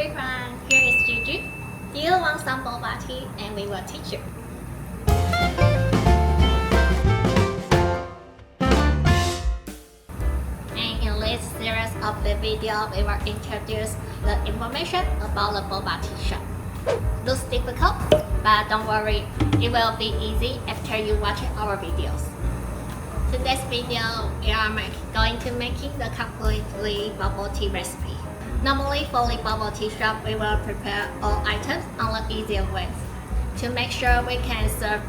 everyone, here is Gigi. Do you want some boba tea? And we will teach you. And in this series of the video, we will introduce the information about the boba tea shop. Looks difficult, but don't worry, it will be easy after you watch our videos. Today's video, we are going to making the completely bubble tea recipe. Normally for the bubble tea shop, we will prepare all items on the easier ways to make sure we can serve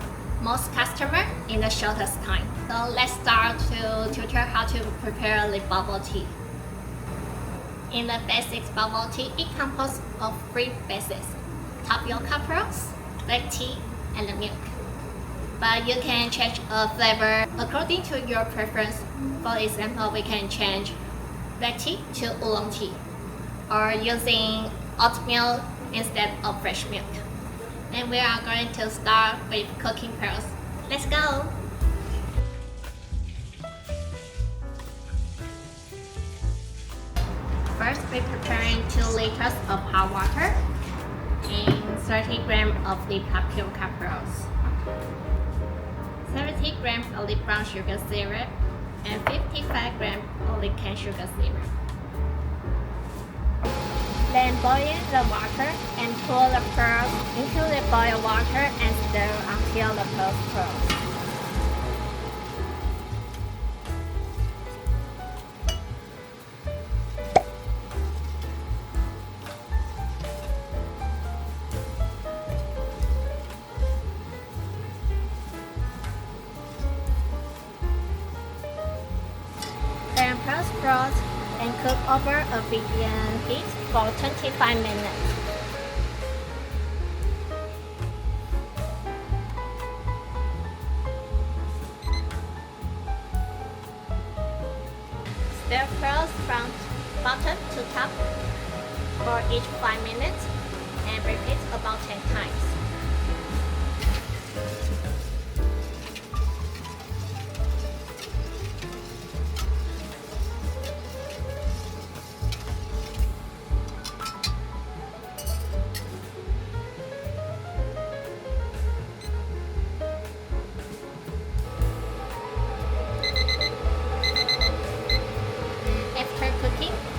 most customers in the shortest time. So let's start to tutor how to prepare the bubble tea. In the basics bubble tea, it composed of 3 bases: tapioca pearls, black tea, and the milk. But you can change a flavor according to your preference. For example, we can change black tea to oolong tea, or using oatmeal instead of fresh milk. And we are going to start with cooking pearls. Let's go! First, we're preparing 2 liters of hot water and 30 grams of the tapioca pearls, 70 grams of the brown sugar syrup, and 55 grams of the cane sugar syrup. Then boil the water and pour the pearls into the boiled water and stir until the pearls curls. Then pearls froze and cook over a medium heat for 25 minutes. Stir pearls from bottom to top for each 5 minutes and repeat about 10 times.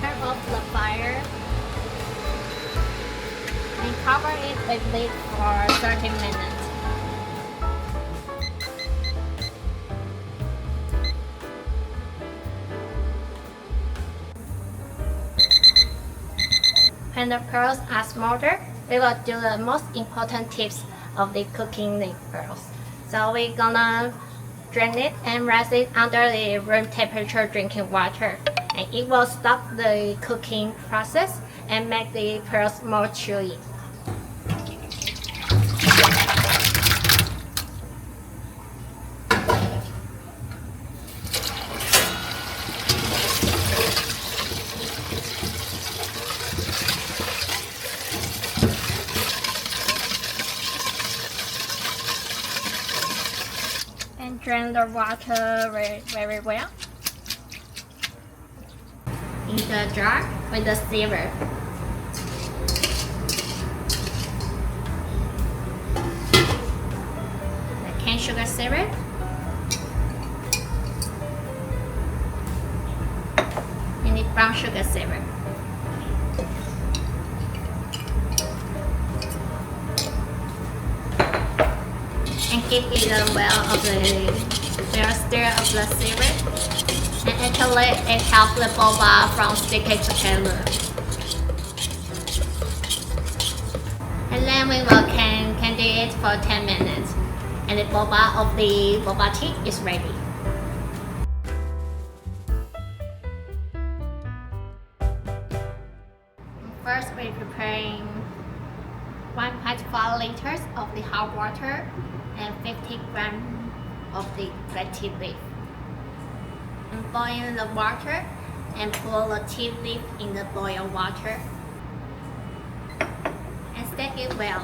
Turn off the fire and cover it with lid for 30 minutes. When the pearls are smothered, we will do the most important tips of the cooking the pearls. So we're gonna drain it and rest it under the room temperature drinking water. And it will stop the cooking process and make the pearls more chewy. And drain the water very well into a jar with the syrup. The cane sugar syrup. And the brown sugar syrup. And keep it well of the stir of the syrup. And actually it helps the boba from sticking together. And then we will candy it for 10 minutes. And the boba of the boba tea is ready. First we're preparing 1.5 liters of the hot water and 50 grams of the black tea leaf. And boil the water and pour the tea leaf in the boiled water and stir it well.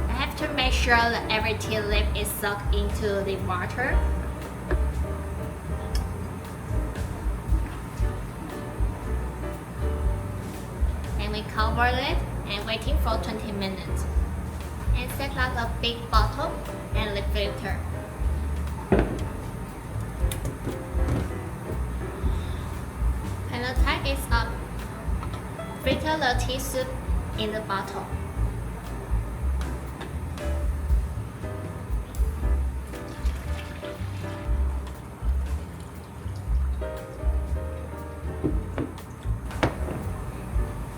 I have to make sure that every tea leaf is soaked into the water. cover it and waiting for 20 minutes. And set up a big bottle and lid filter. When the tap is up, filter the tea soup in the bottle.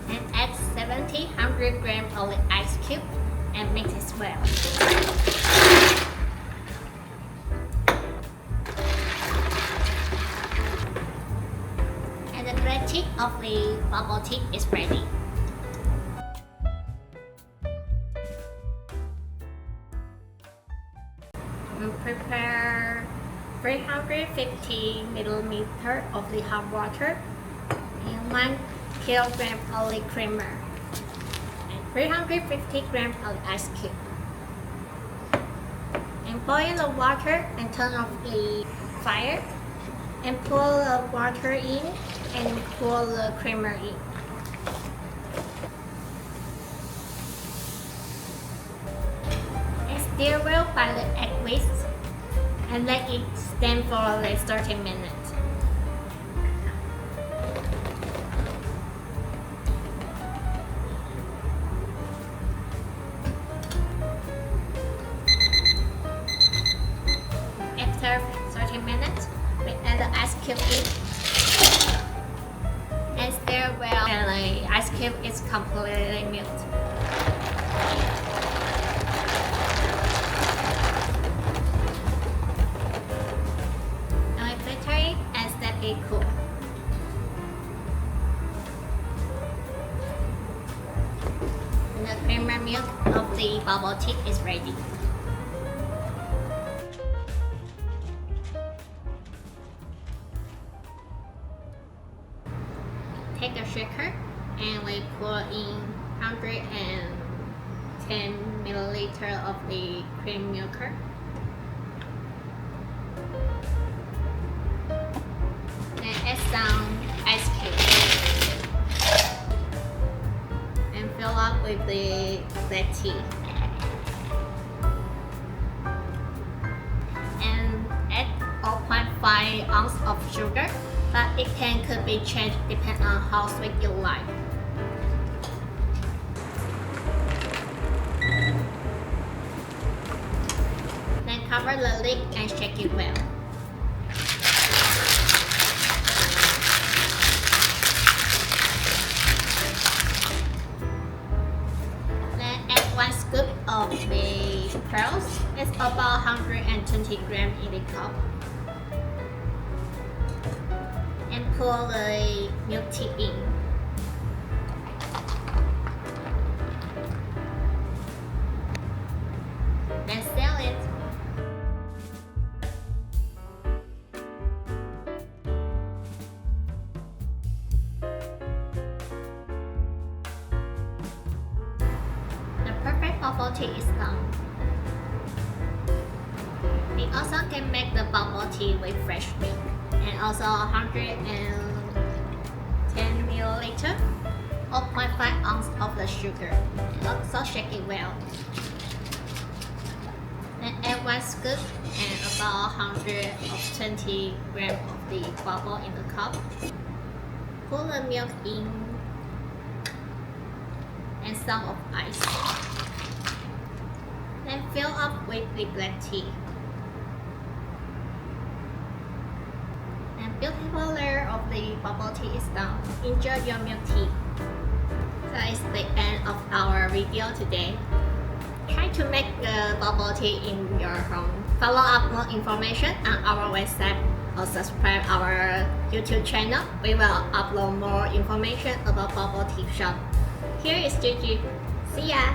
And add 70-100 grams of ice cube and mix it well. And the black tea of the bubble tea is ready. Prepare 350 milliliters of the hot water and 1 kilogram of the creamer and 350 grams of ice cube. And boil the water and turn off the fire and pour the water in and pour the creamer in. And stir well by the egg whisk and let it stand for like 30 minutes. After 30 minutes, we add the ice cube in and stir well and the ice cube is completely melted. It cool. And the creamer milk of the bubble tea is ready. Take a shaker and we pour in 110 milliliters of the cream milk. Add some ice cubes and fill up with the black tea and add 0.5 ounce of sugar, but it could be changed depending on how sweet you like. Then cover the lid and shake it well. Scoop of the pearls. It's about 120 grams in the cup. And pour the milk tea in. Then stir it. Bubble tea is done. We also can make the bubble tea with fresh milk and also 110 milliliters or 0.5 ounce of the sugar. And also shake it well. Then add 1 scoop and about 120 grams of the bubble in the cup. Pour the milk in and some of ice. Then fill up with the black tea. And beautiful layer of the bubble tea is done. Enjoy your milk tea. That is the end of our video today. Try to make the bubble tea in your home. Follow up more information on our website or subscribe our YouTube channel. We will upload more information about bubble tea shop. Here is Gigi. See ya!